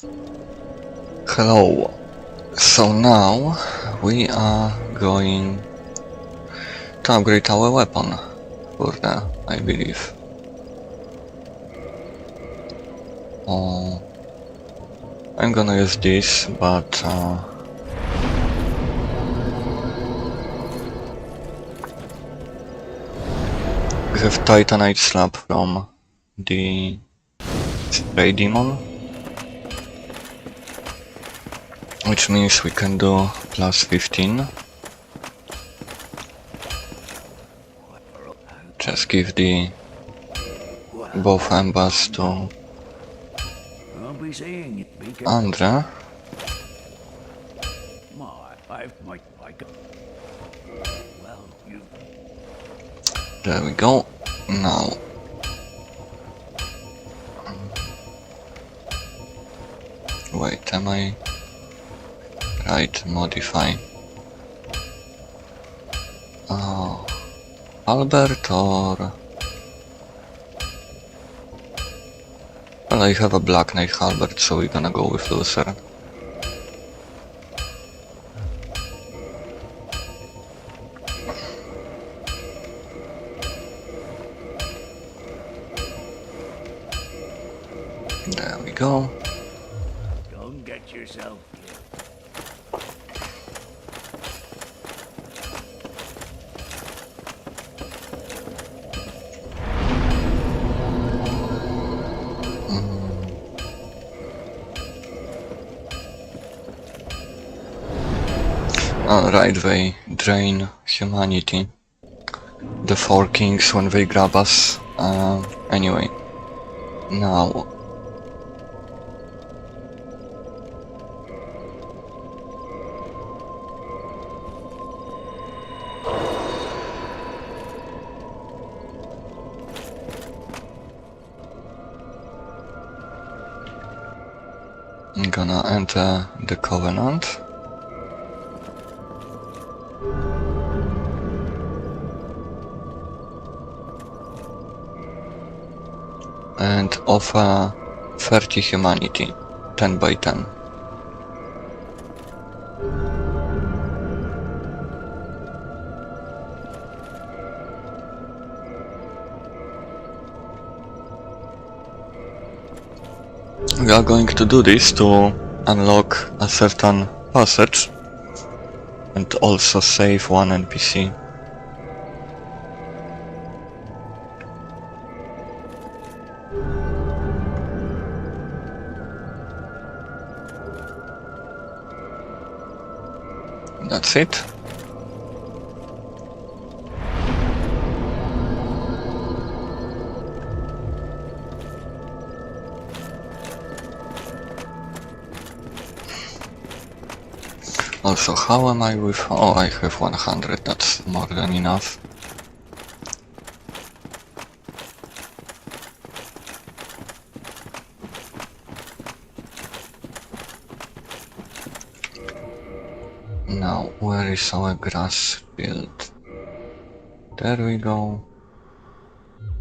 Hello. So now we are going to upgrade our weapon further, I believe. I'm gonna use this, but we have Titanite slab from the Stray Demon, which means we can do plus 15. Just give the both embers to Andre. There we go. Now wait, am I right? Modify. Oh, Albert or... Well, I have a Black Knight Halberd, so we're gonna go with Lucerne. There we go. Don't get yourself Alright, they drain humanity. The four kings when they grab us. Anyway. Now. I'm gonna enter the Covenant. And offer 30 humanity, 10 by 10. We are going to do this to unlock a certain passage and also save one NPC. That's it. Also, how am I with... Oh, I have 100, that's more than enough. Now, where is our grass field? There we go.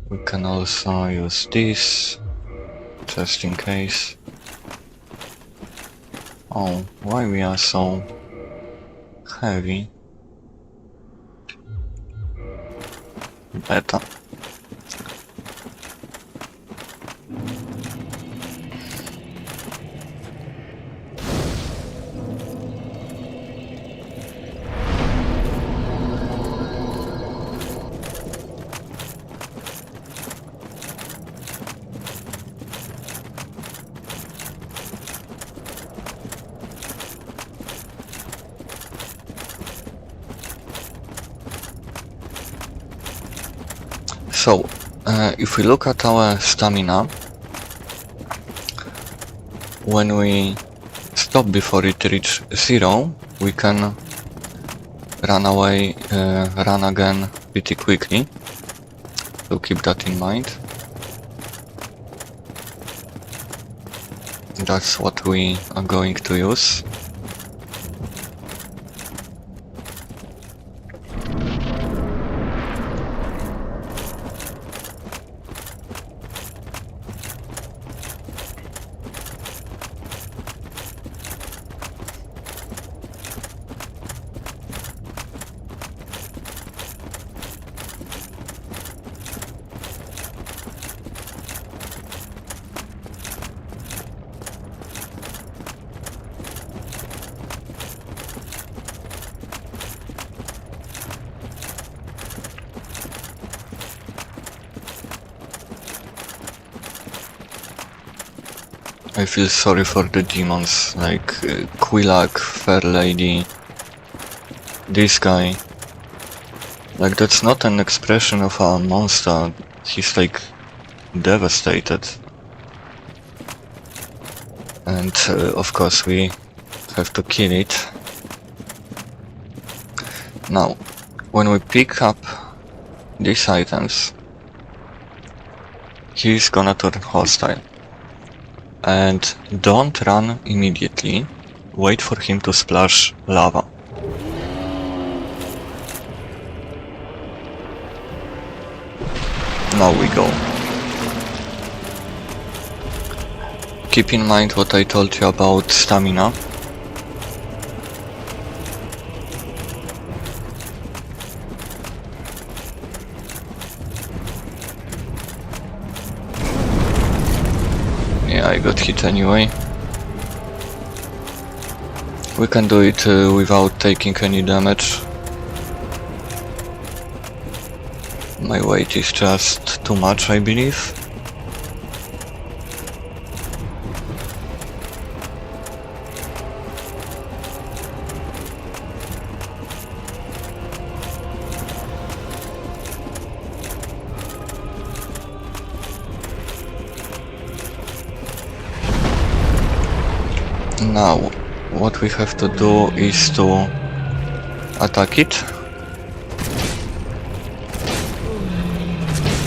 We can also use this, just in case. Oh, why we are so heavy? Better. So, if we look at our stamina, when we stop before it reaches 0, we can run away, run again pretty quickly, so keep that in mind. That's what we are going to use. I feel sorry for the demons, like Quilak, Fair Lady, this guy. Like, that's not an expression of a monster, he's like devastated. And of course we have to kill it. Now, when we pick up these items, he's gonna turn hostile. And don't run immediately, wait for him to splash lava. Now we go. Keep in mind what I told you about stamina. Yeah, I got hit anyway. We can do it without taking any damage. My weight is just too much, I believe. Now, what we have to do is to attack it.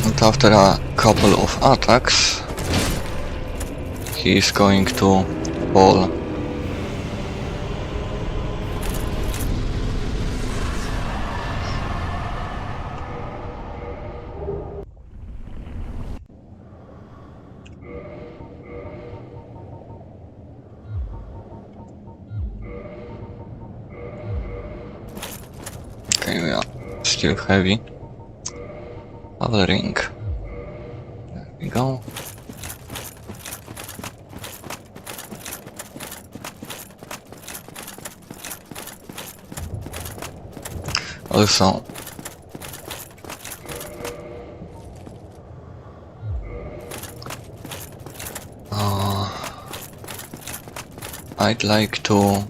And after a couple of attacks, he is going to fall. Okay, we are still heavy. Our ring. There we go. Also, I'd like to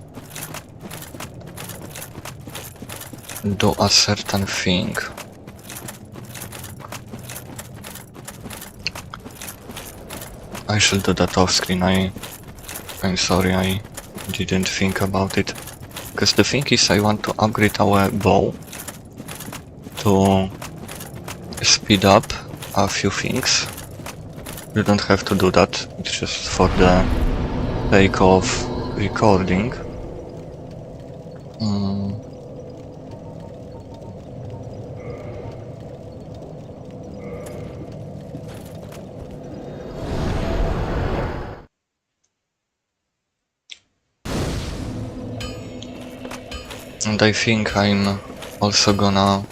do a certain thing. I should do that off screen. I'm sorry, I didn't think about it. Because the thing is, I want to upgrade our bow to speed up a few things. You don't have to do that, it's just for the sake of recording. And I think I'm also gonna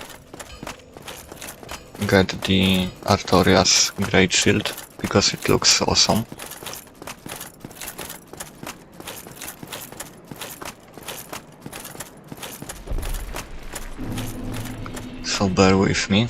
get the Artorias Great Shield, because it looks awesome. So bear with me.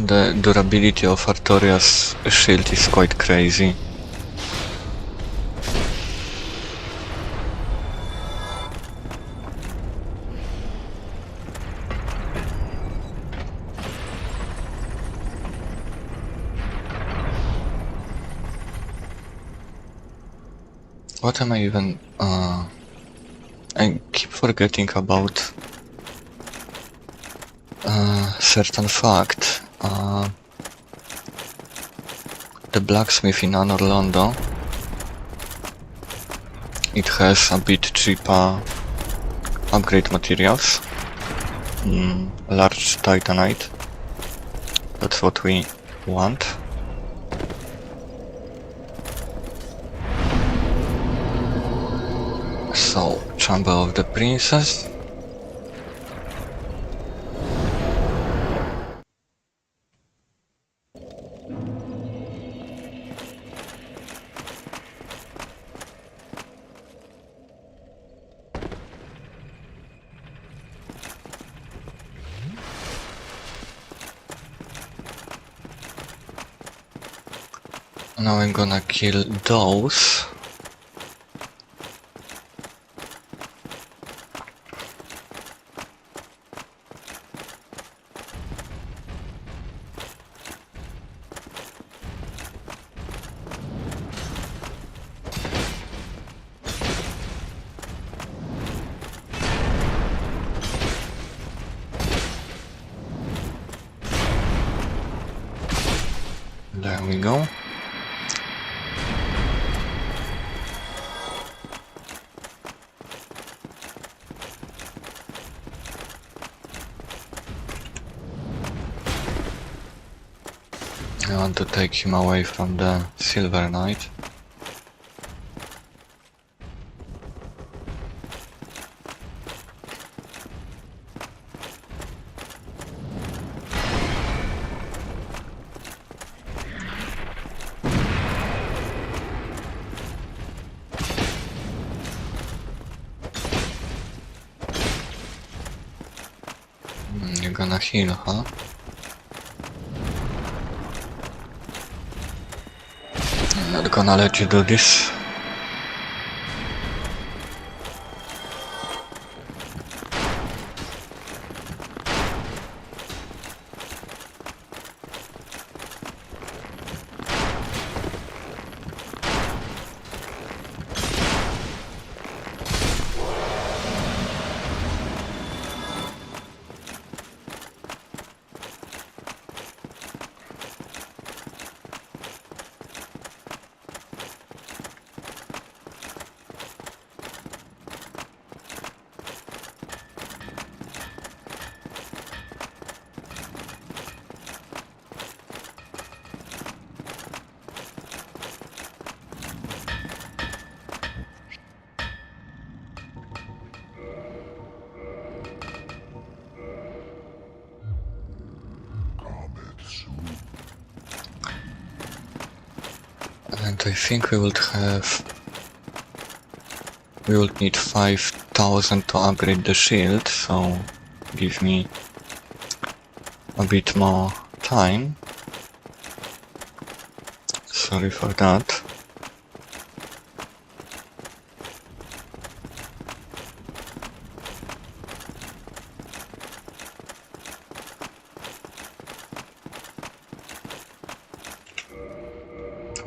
The durability of Artorias shield is quite crazy. What am I even... I keep forgetting about certain fact. The blacksmith in Anor Londo, it has a bit cheaper upgrade materials. Large titanite. That's what we want. So, Chamber of the Princess. Now I'm gonna kill those. There we go. I want to take him away from the Silver Knight. You're gonna heal, huh? I'm not gonna let you do this. And I think we would need 5,000 to upgrade the shield, so give me a bit more time. Sorry for that.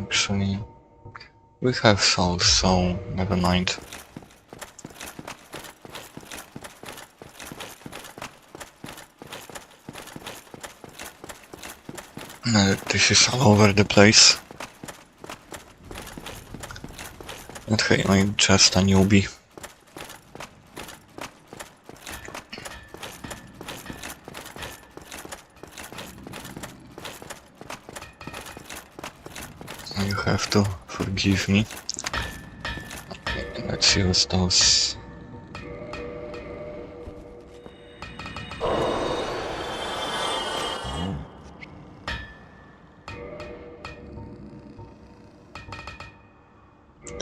Actually, we have souls, so never mind. This is all over the place. And hey, I'm just a newbie. You have to forgive me. Let's use those.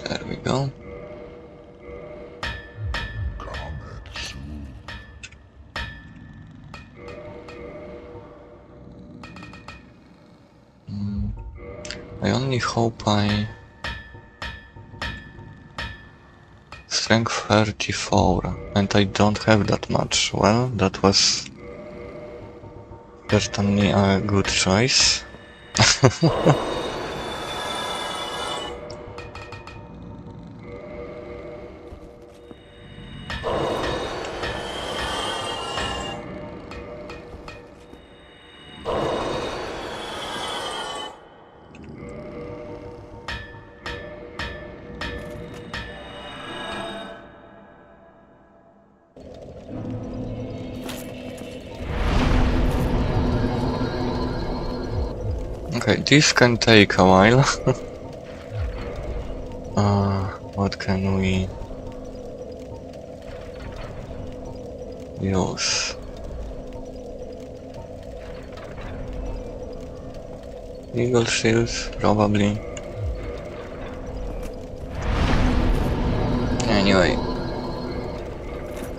There we go. I only hope Strength 34, and I don't have that much. Well, that was certainly a good choice. Okay, this can take a while. What can we use? Eagle shields, probably. Anyway,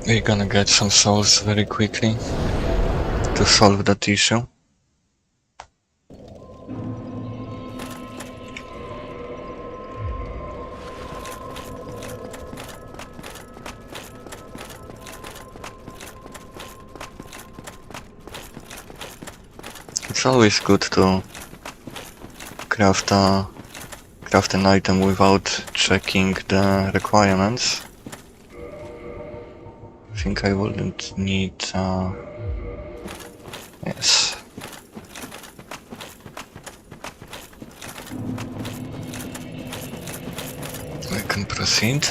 we're gonna get some souls very quickly to solve that issue. It's always good to craft an item without checking the requirements. I think I wouldn't need yes. We can proceed.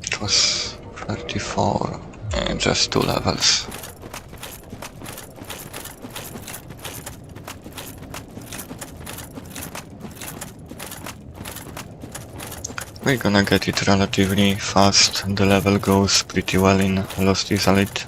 It was 34, and just 2 levels. We're gonna get it relatively fast. The level goes pretty well in Lost Izalith.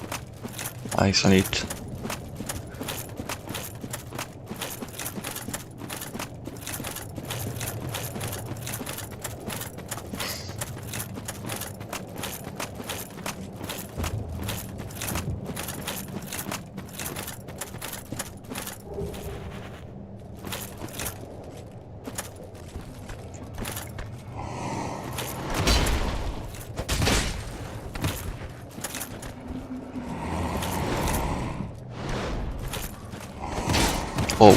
Oh.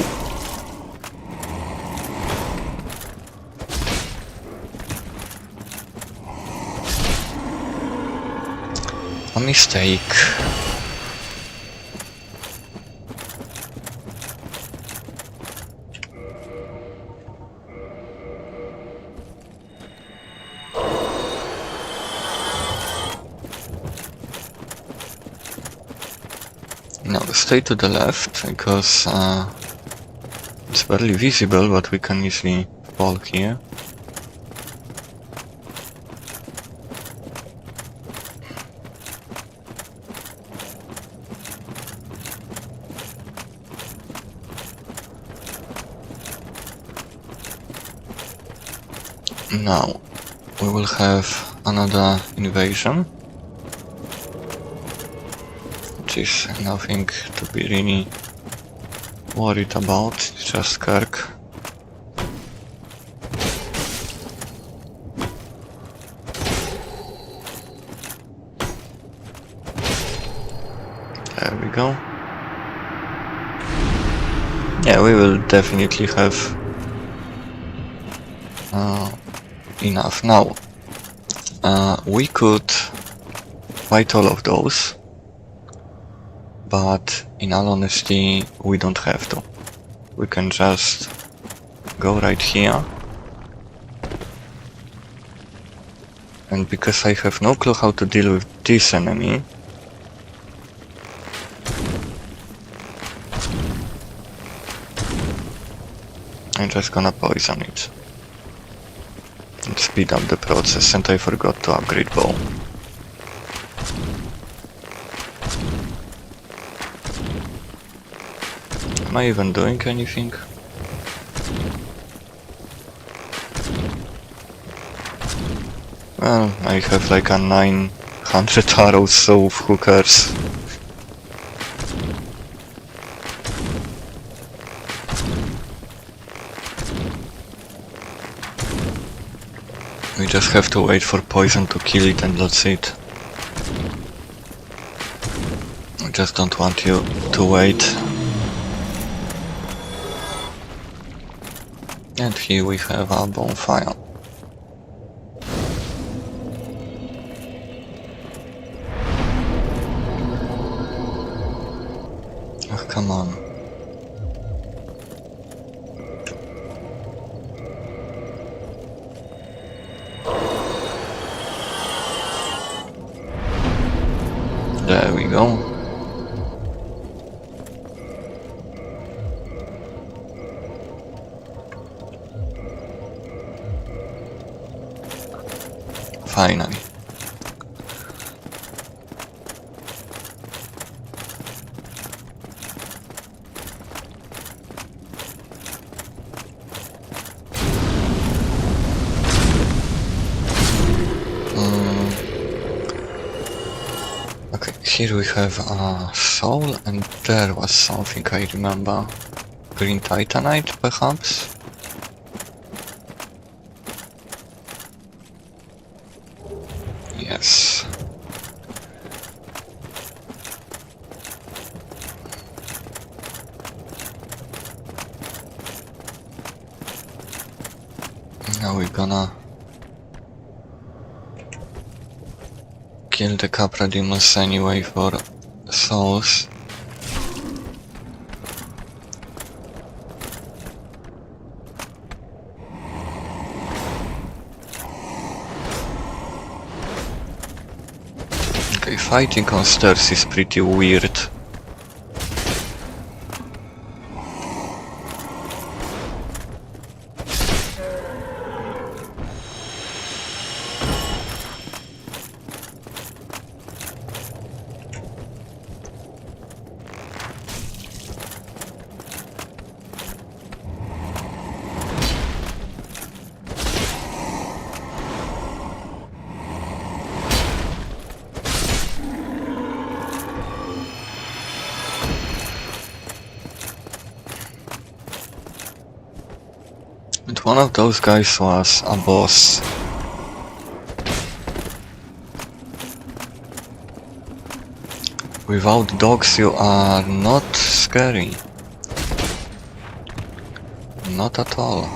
A mistake. Now stay to the left because it's barely visible, but we can easily fall here. Now we will have another invasion, which is nothing to be really worried about, it's just Kirk. There we go. Yeah, we will definitely have enough. Now, we could fight all of those, but in all honesty, we don't have to. We can just go right here. And because I have no clue how to deal with this enemy, I'm just gonna poison it and speed up the process, and I forgot to upgrade bow. Am I even doing anything? Well, I have like a 900 arrows, so who cares? We just have to wait for poison to kill it, and that's it. I just don't want you to wait. And here we have our bonfire. Oh, come on. Finally. Okay, here we have a soul, and there was something I remember. Green Titanite, perhaps? Yes. Now we're gonna kill the Capra demons anyway for souls. Okay, fighting on stairs is pretty weird. And one of those guys was a boss. Without dogs you are not scary. Not at all.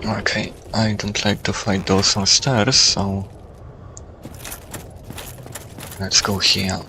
Okay, I don't like to fight those on stairs, so let's go here.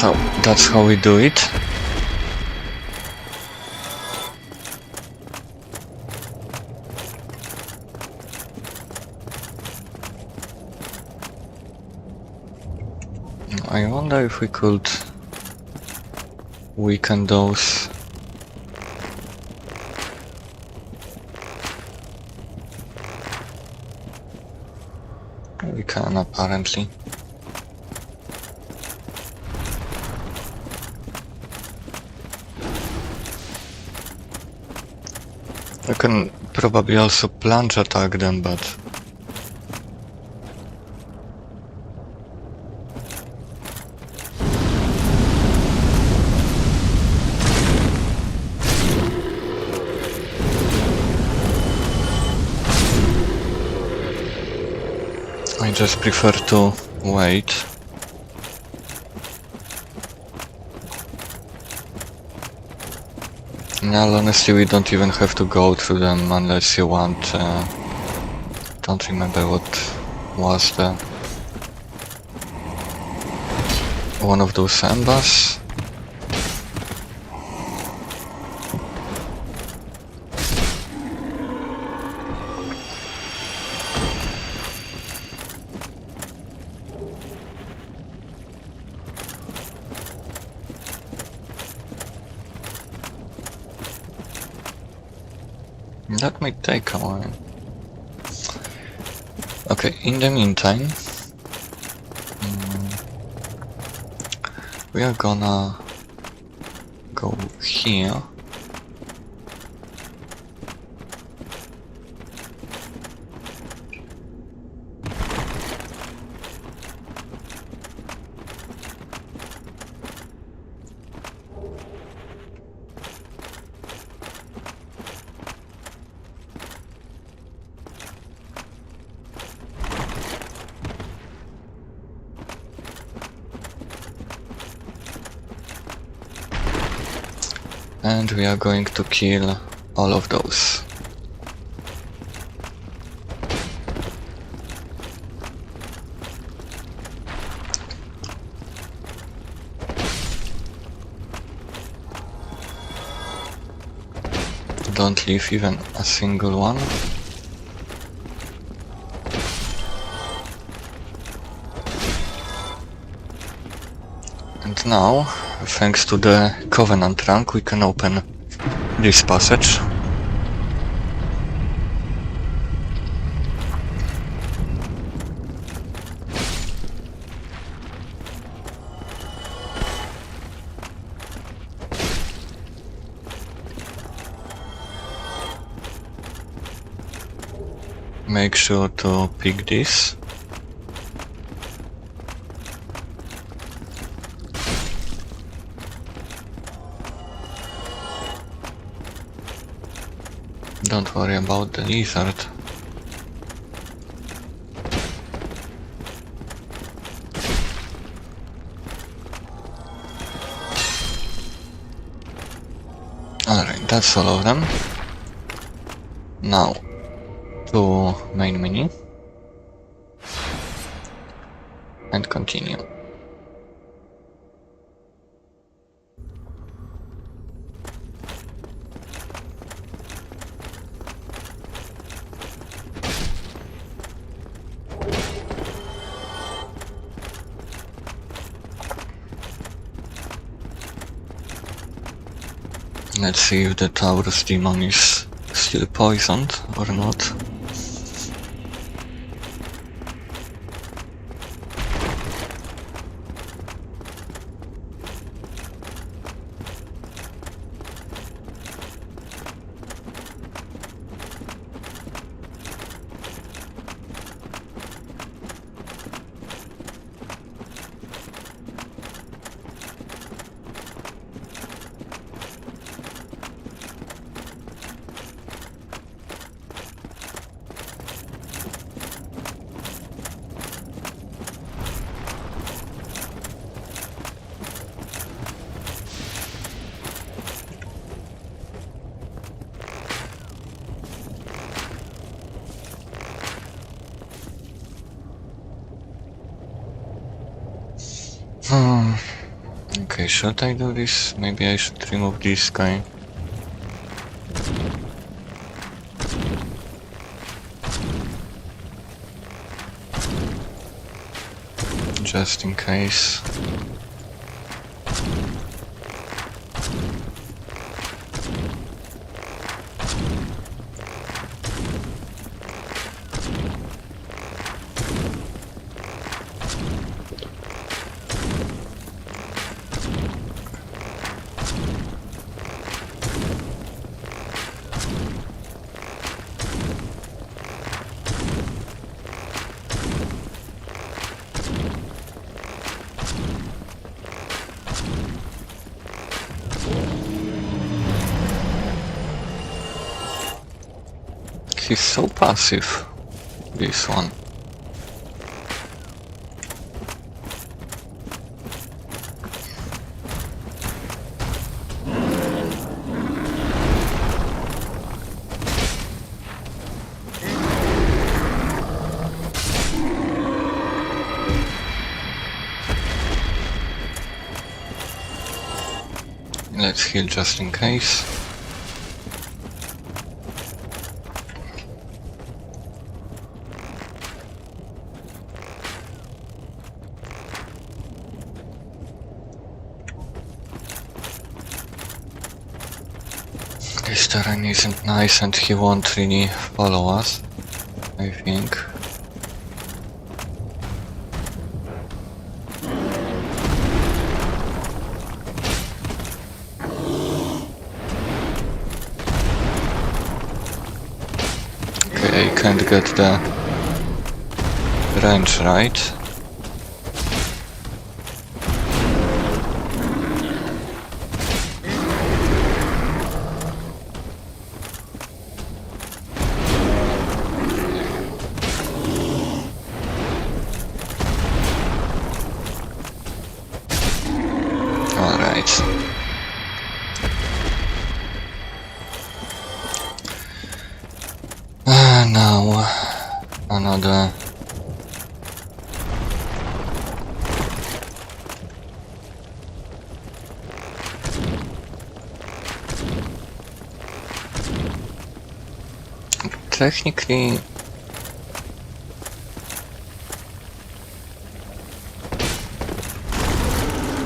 So, that's how we do it. I wonder if we could weaken those. We can, apparently. I can probably also plunge attack them, but... I just prefer to wait. Now, honestly, we don't even have to go through them unless you want. Don't remember what was the one of those ambas. That might take a while. Okay, in the meantime, we are gonna go here. And we are going to kill all of those. Don't leave even a single one. And now, thanks to the Covenant rank, we can open this passage. Make sure to pick this. Don't worry about the lizard. Alright, that's all of them. Now, to main menu. And continue. Let's see if the Taurus demon is still poisoned or not. Okay, should I do this? Maybe I should remove this guy. Just in case. He's so passive, this one. Let's heal just in case. This terrain isn't nice and he won't really follow us, I think. Okay, I can't get the range right. Alright. Now another technically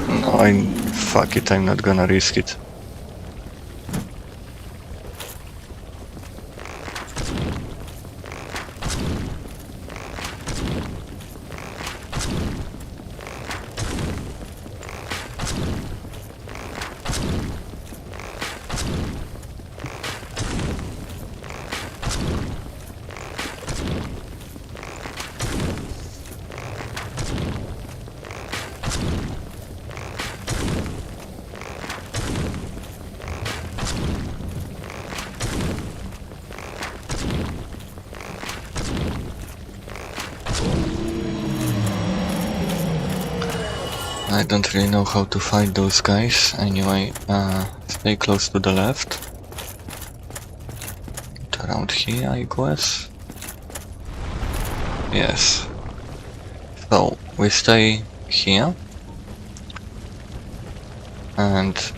no, fuck it, I'm not gonna risk it. I don't really know how to fight those guys. Anyway, stay close to the left. Around here, I guess. Yes. So, we stay here. And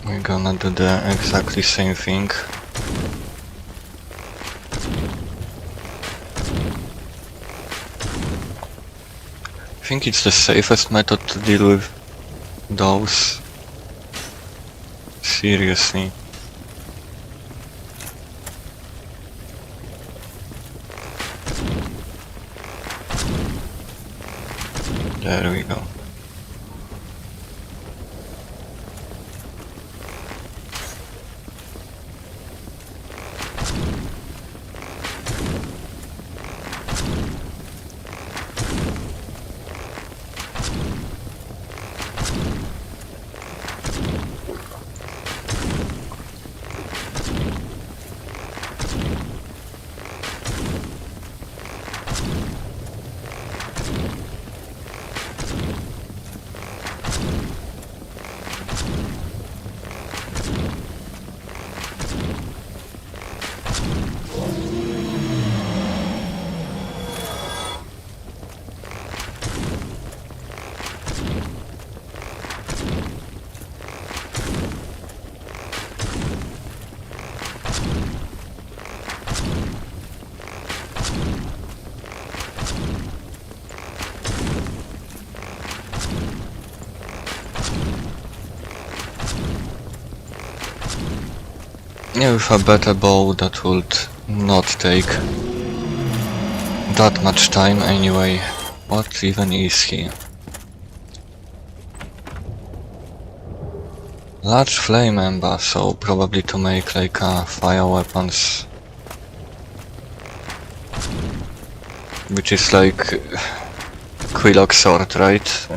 we're gonna do the exactly same thing. I think it's the safest method to deal with those. Seriously. There we go. Yeah, with a better bow that would not take that much time anyway. What even is he? Large flame ember, so probably to make like fire weapons. Which is like Quillock sword, right?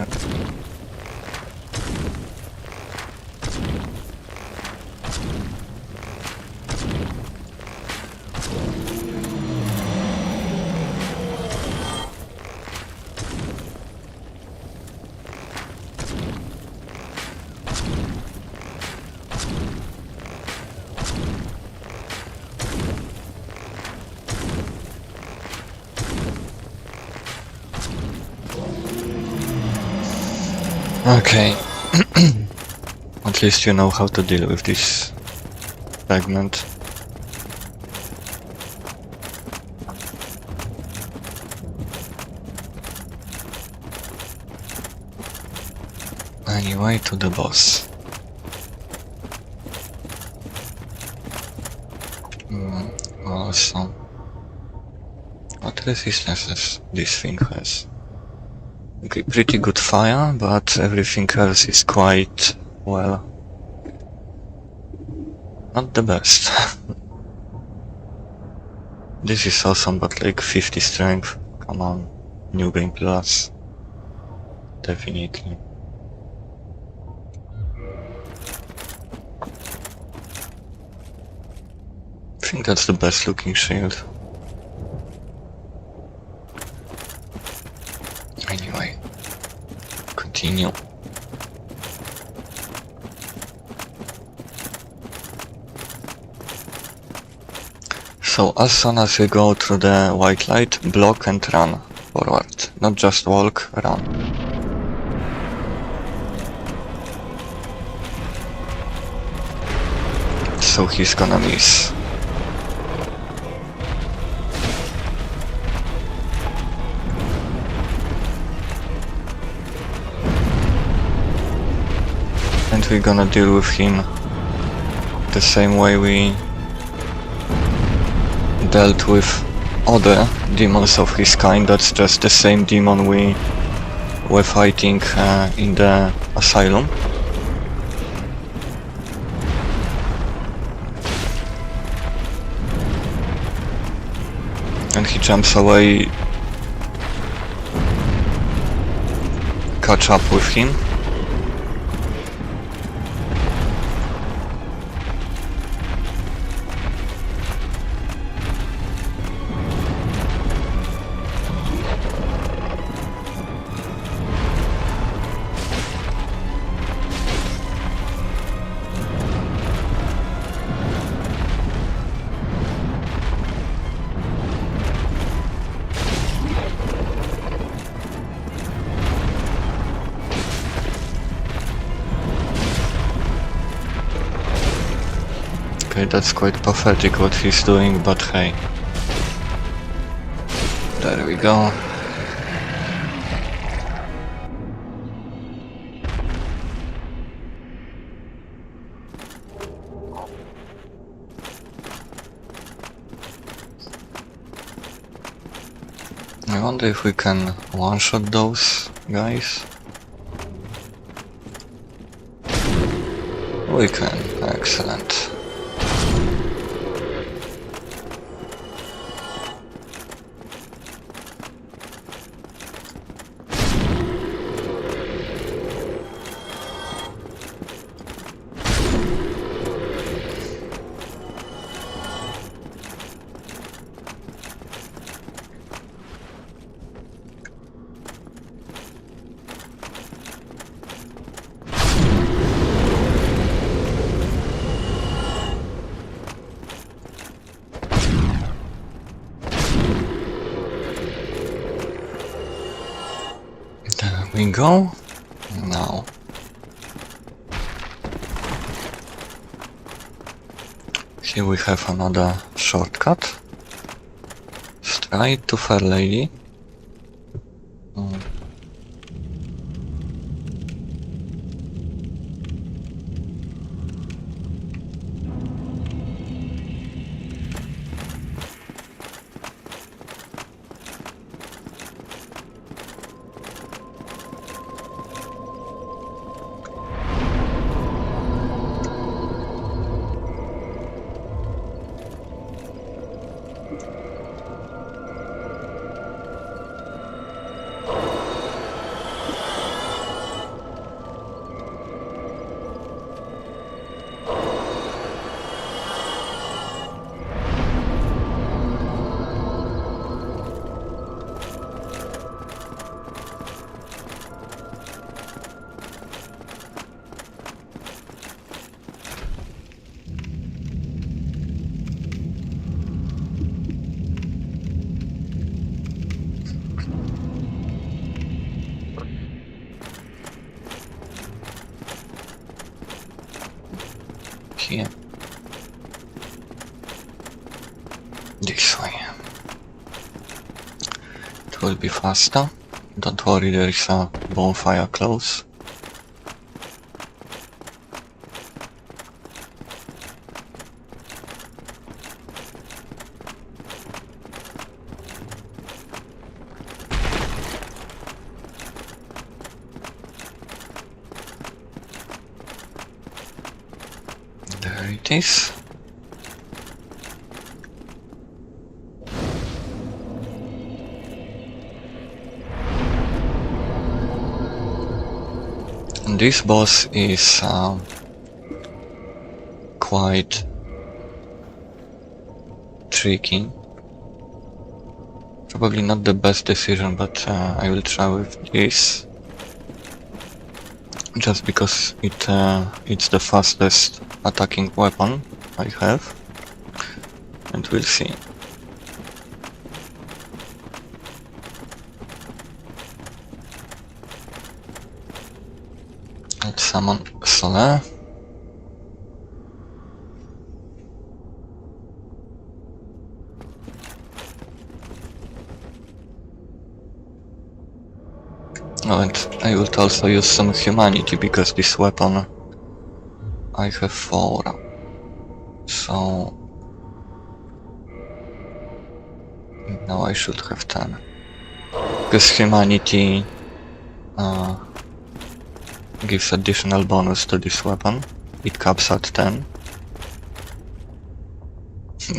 Okay. At least you know how to deal with this segment. Anyway, to the boss. Also, what resistances this thing has? Okay, pretty good fire, but everything else is quite, well, not the best. This is awesome, but like 50 strength. Come on, New Game Plus. Definitely. I think that's the best looking shield. Anyway, continue. So as soon as you go through the white light, block and run forward. Not just walk, run. So he's gonna miss. And we're gonna deal with him the same way we dealt with other demons of his kind. That's just the same demon we were fighting in the asylum. And he jumps away. Catch up with him. Okay, that's quite pathetic what he's doing, but hey. There we go. I wonder if we can one-shot those guys. We can, excellent. There we go. Now. Here we have another shortcut. Straight to Fair Lady. here. This way. It will be faster. Don't worry, there is a bonfire close. There it is. And this boss is quite tricky. Probably not the best decision, but I will try with this. Just because it's the fastest attacking weapon I have, and we'll see. Let's summon Solar. Oh, and I will also use some humanity, because this weapon I have 4. So now I should have 10. Because humanity gives additional bonus to this weapon. It caps at 10.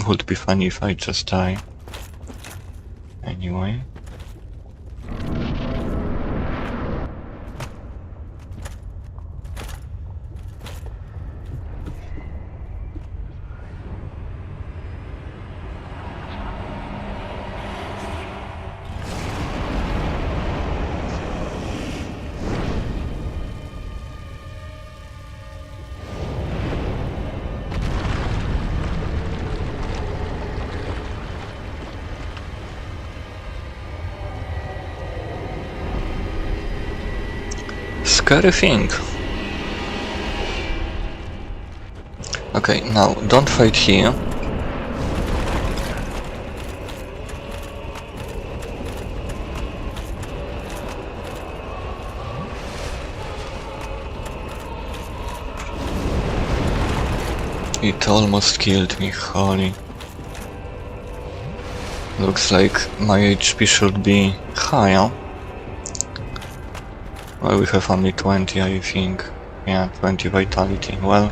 Would be funny if I just die. Anyway. Scary thing. Okay, now don't fight here. It almost killed me, holy. Looks like my HP should be higher. Well, we have only 20, I think. Yeah, 20 vitality. Well,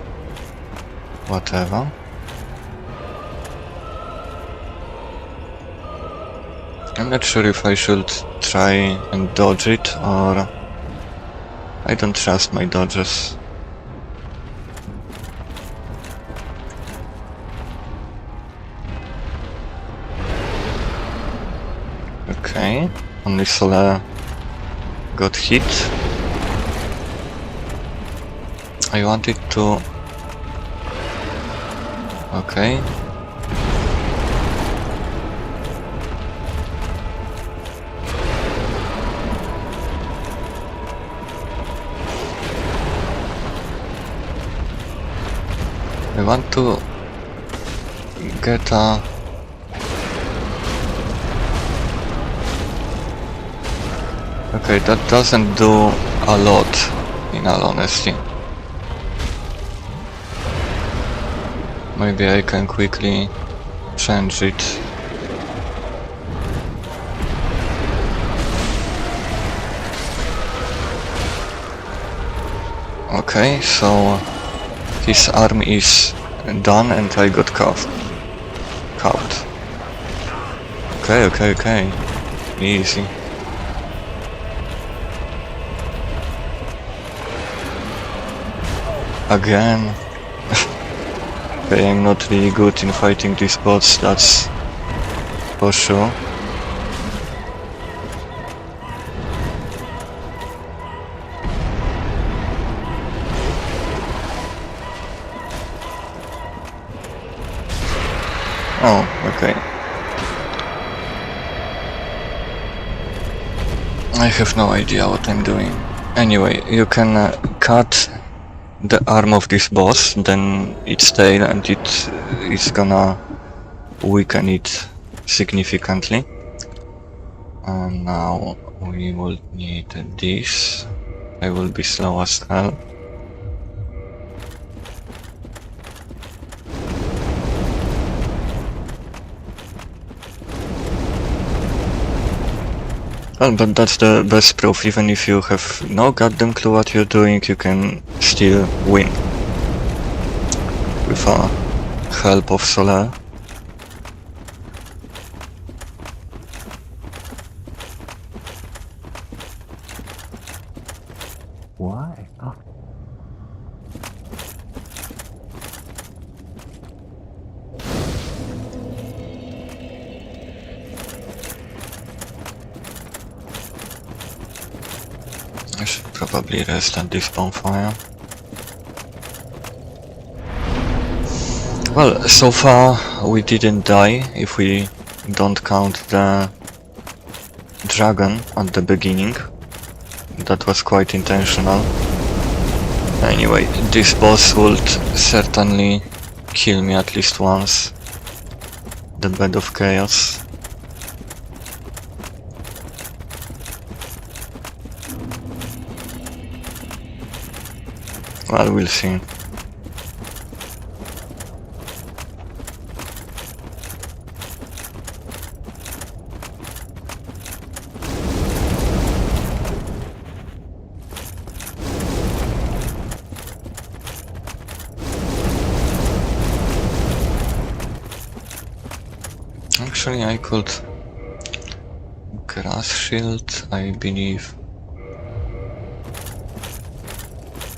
whatever. I'm not sure if I should try and dodge it, or I don't trust my dodges. Okay, only Solar got hit. I wanted to... Okay. I want to get a... Okay, that doesn't do a lot, in all honesty. Maybe I can quickly change it. Okay, so his arm is done and I got caught. Okay. Easy. Again. Okay, I'm not really good in fighting these bots, that's for sure. Oh, okay. I have no idea what I'm doing. Anyway, you can cut the arm of this boss, then its tail, and it is gonna weaken it significantly. And now we will need this. I will be slow as hell. Well, but that's the best proof. Even if you have no goddamn clue what you're doing, you can still win. With the help of Solar. Why? Oh. I should probably rest at this bonfire. Well, so far we didn't die, if we don't count the dragon at the beginning. That was quite intentional. Anyway, this boss would certainly kill me at least once. The bed of chaos. Well, we'll see. Actually, I could grass shield, I believe.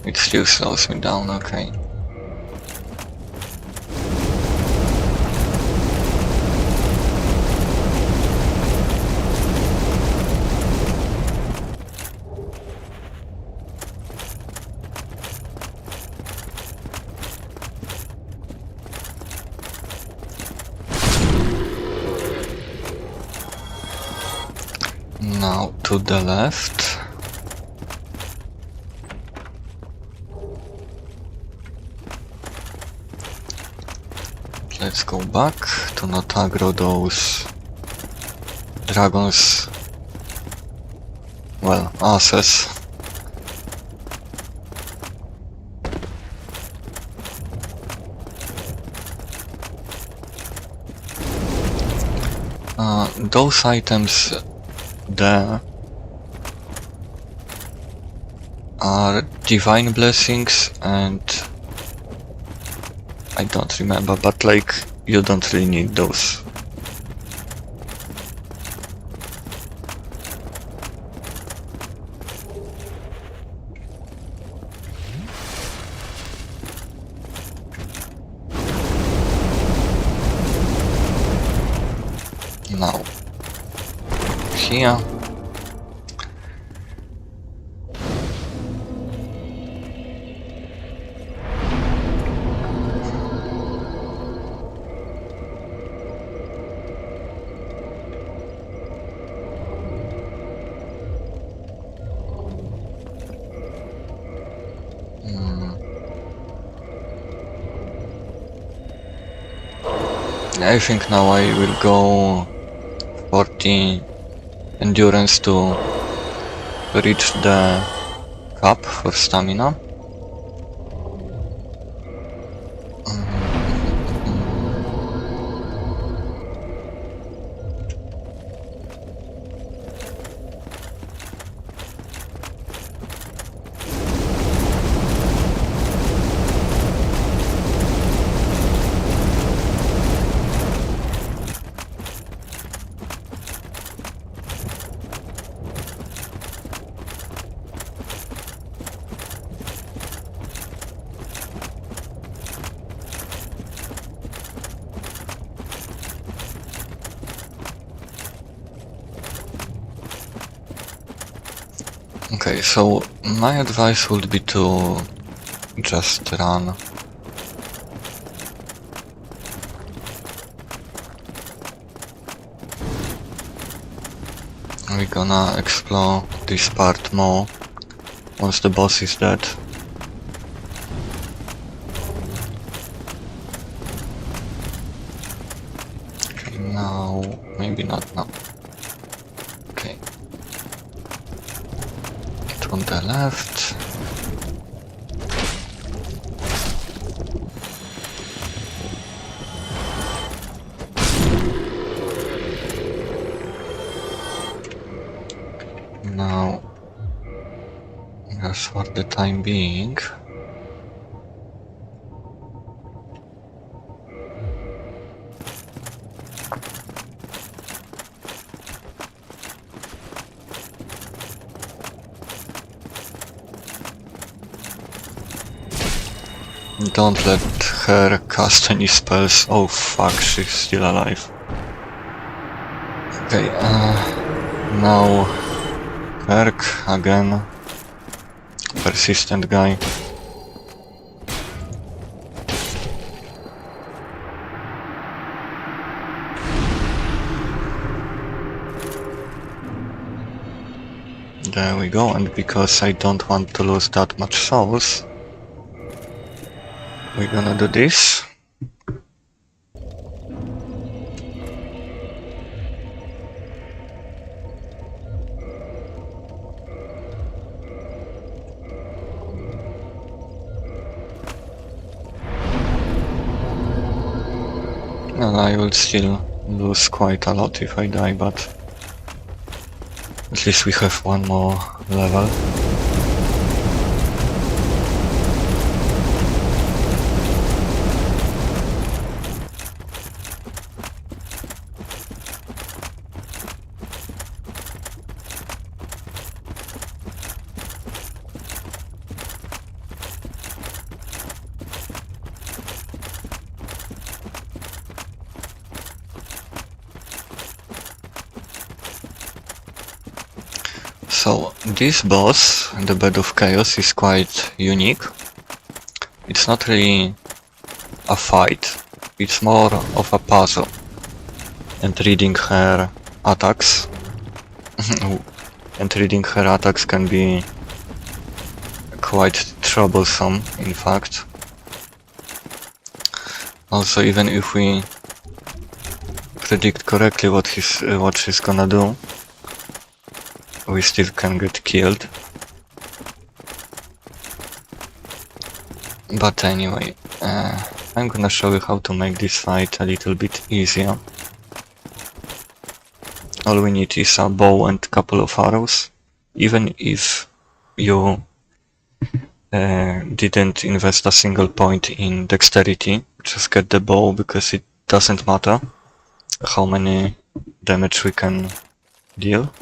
It still slows me down, okay. Now to the left. Let's go back to not aggro those dragons. Well, asses. Those items there are divine blessings, and I don't remember, but like, you don't really need those. Now, here. I think now I will go 40 endurance to reach the cap for stamina. Okay, so my advice would be to just run. We're gonna explore this part more once the boss is dead. now, maybe not now. Okay. It on the left. Now, just for the time being, don't let her cast any spells. Oh fuck, she's still alive. Okay, now Kirk again. Persistent guy. There we go, and because I don't want to lose that much souls, we're gonna do this. And I will still lose quite a lot if I die, but at least we have one more level. So this boss, the Bed of Chaos, is quite unique. It's not really a fight, it's more of a puzzle. And reading her attacks can be quite troublesome, in fact. Also, even if we predict correctly what she's gonna do, we still can get killed. But anyway, I'm gonna show you how to make this fight a little bit easier. All we need is a bow and couple of arrows. Even if you didn't invest a single point in dexterity, just get the bow, because it doesn't matter how many damage we can deal.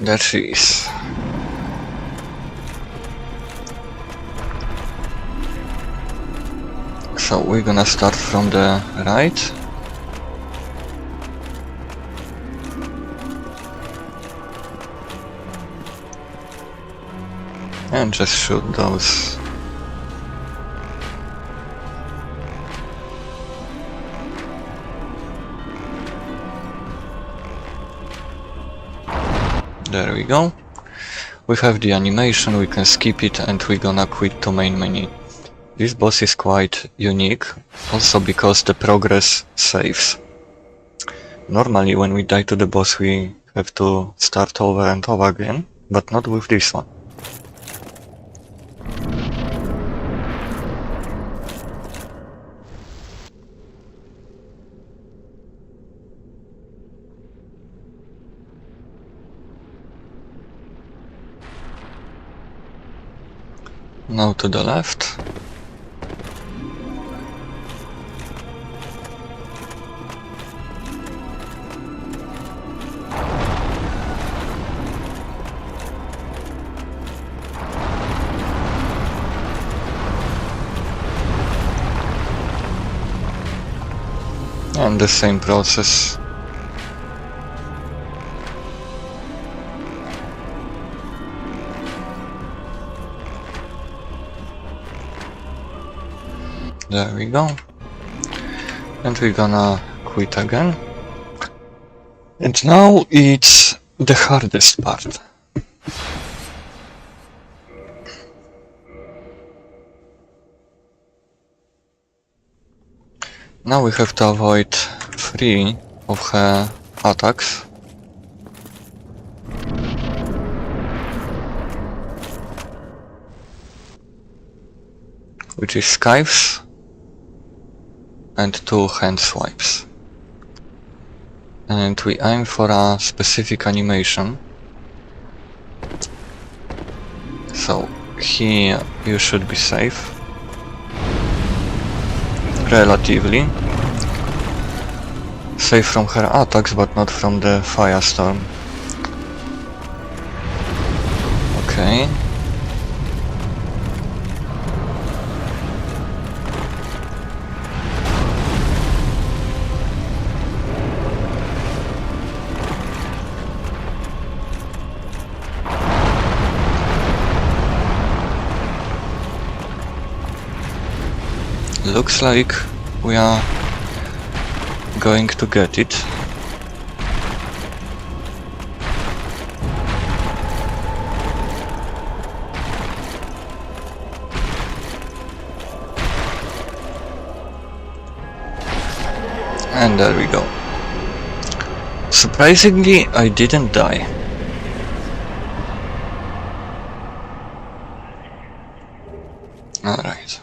There she is. So we're gonna start from the right. And just shoot those. There we go. We have the animation, we can skip it, and we're gonna quit to main menu. This boss is quite unique, also because the progress saves. Normally when we die to the boss we have to start over and over again, but not with this one. Now to the left. And the same process. There we go. And we're gonna quit again. And now it's the hardest part. Now we have to avoid 3 of her attacks. Which is skives and 2 hand swipes. And we aim for a specific animation. So here you should be safe. Relatively. Safe from her attacks, but not from the firestorm. Okay. Looks like we are going to get it. And there we go. Surprisingly, I didn't die. Alright.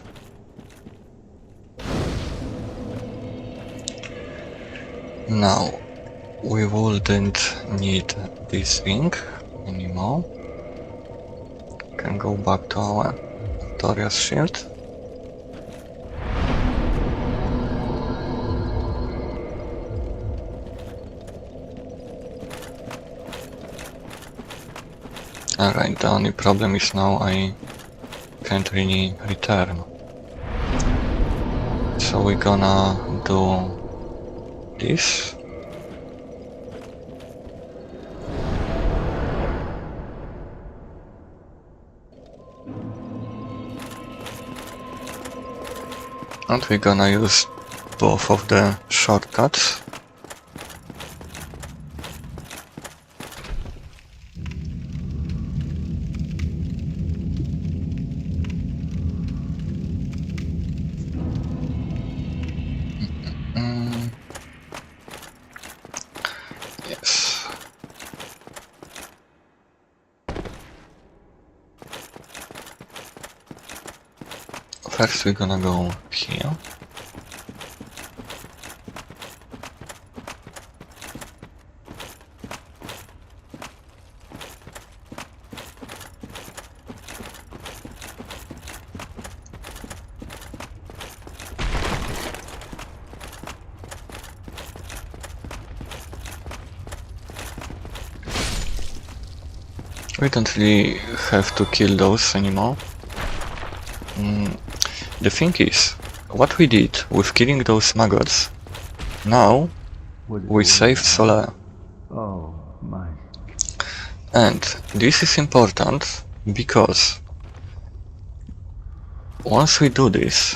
Now, we wouldn't need this ring anymore. Can go back to our Victoria's shield. Alright, the only problem is now I can't really return. So we're gonna do this. And we're gonna use both of the shortcuts. Yes. First we're gonna go here. We don't really have to kill those anymore. The thing is, what we did with killing those maggots, now we saved Solar. Oh, my. And this is important because once we do this,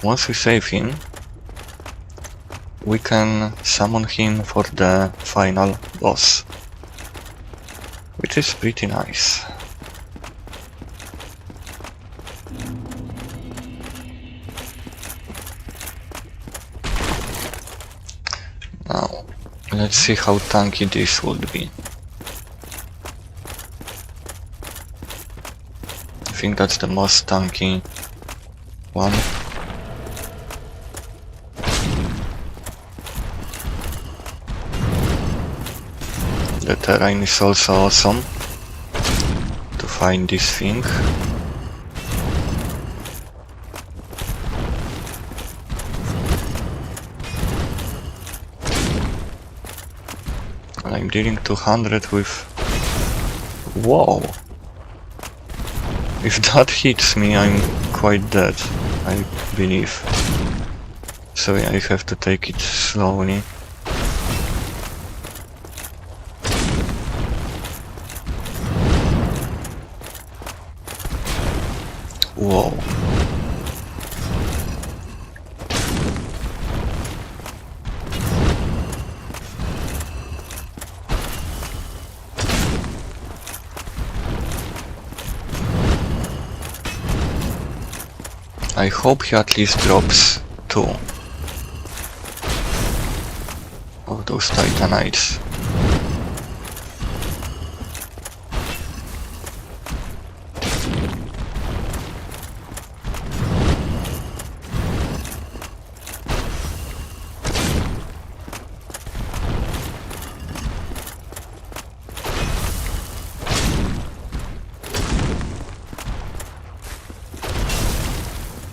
once we save him, we can summon him for the final boss. Which is pretty nice. Now, let's see how tanky this would be. I think that's the most tanky one. The terrain is also awesome to find this thing. I'm dealing 200 with... Whoa! If that hits me, I'm quite dead, I believe. So yeah, I have to take it slowly. Whoa. I hope he at least drops 2 of those Titanites.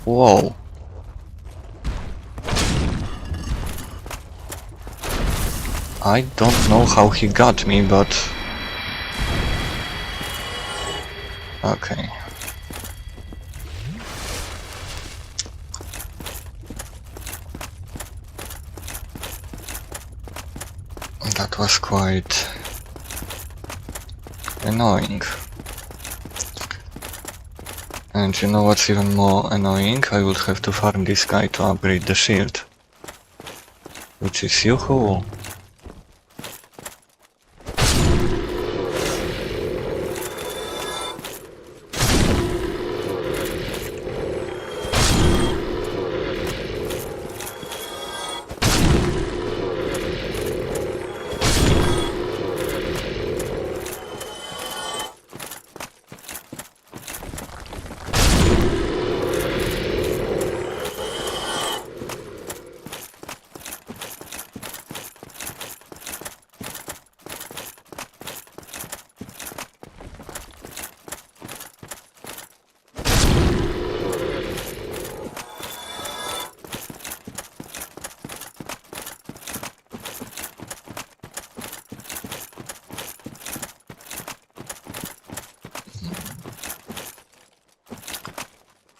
Whoa. I don't know how he got me, but... Okay. That was quite annoying. And you know what's even more annoying? I would have to farm this guy to upgrade the shield. Which is yoo-hoo.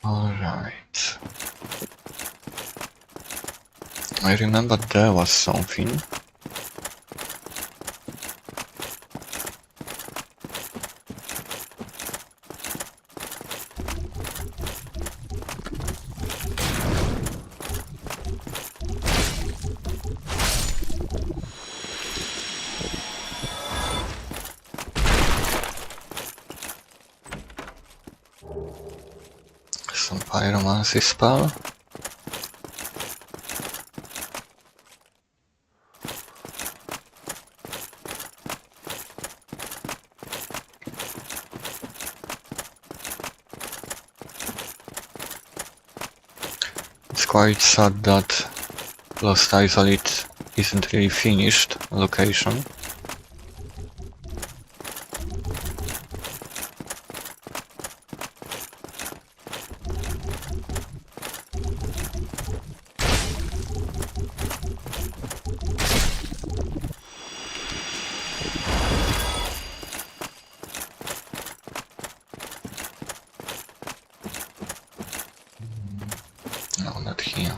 Alright. I remember there was something. Some pyromancy spell. It's quite sad that Lost Izalith isn't really finished location. No, not here.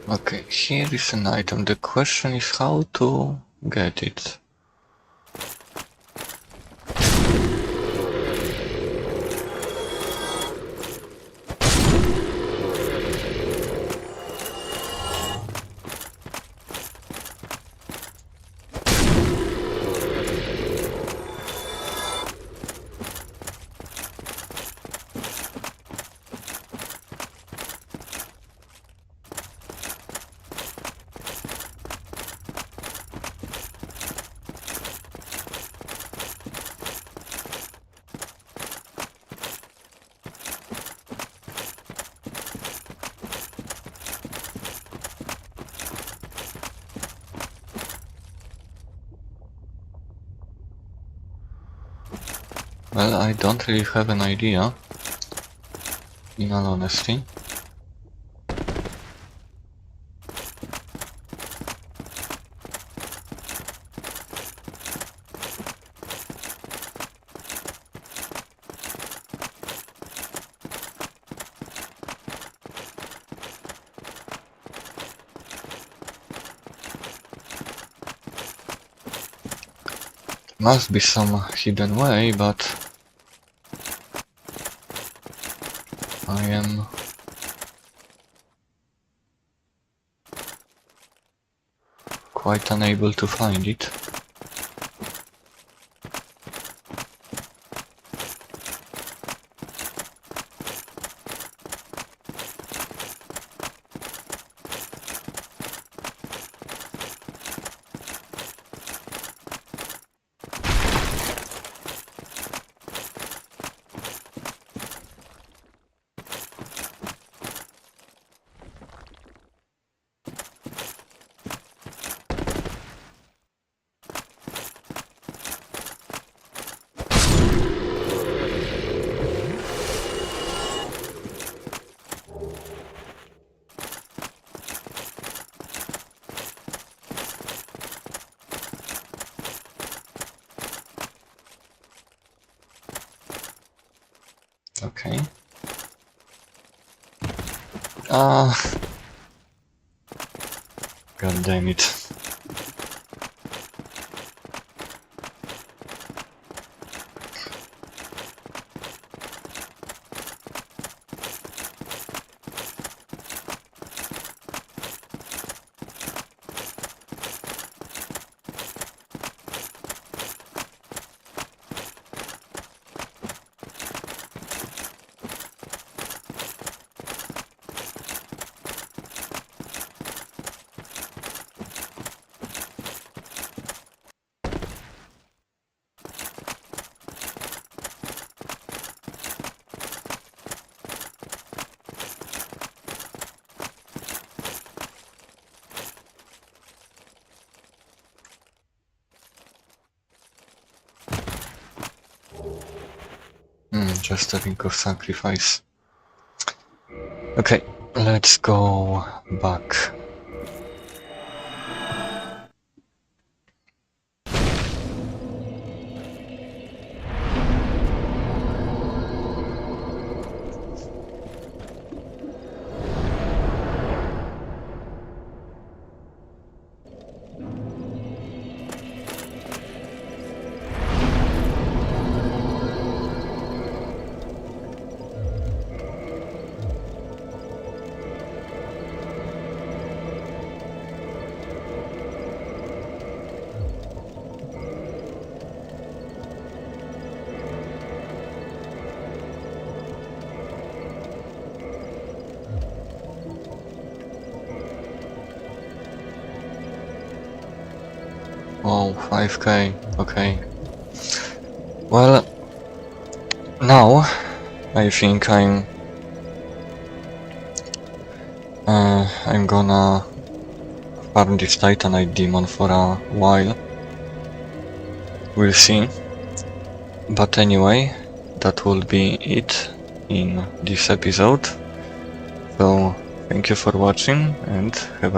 Okay, here is an item. The question is how to get it. Well, I don't really have an idea, in all honesty. Must be some hidden way, but I am quite unable to find it. Okay. God damn it. Just a ring of sacrifice. Okay, let's go back. Oh, 5k, okay. Well, now I think I'm gonna farm this Titanite demon for a while. We'll see. But anyway, that will be it in this episode. So thank you for watching and have a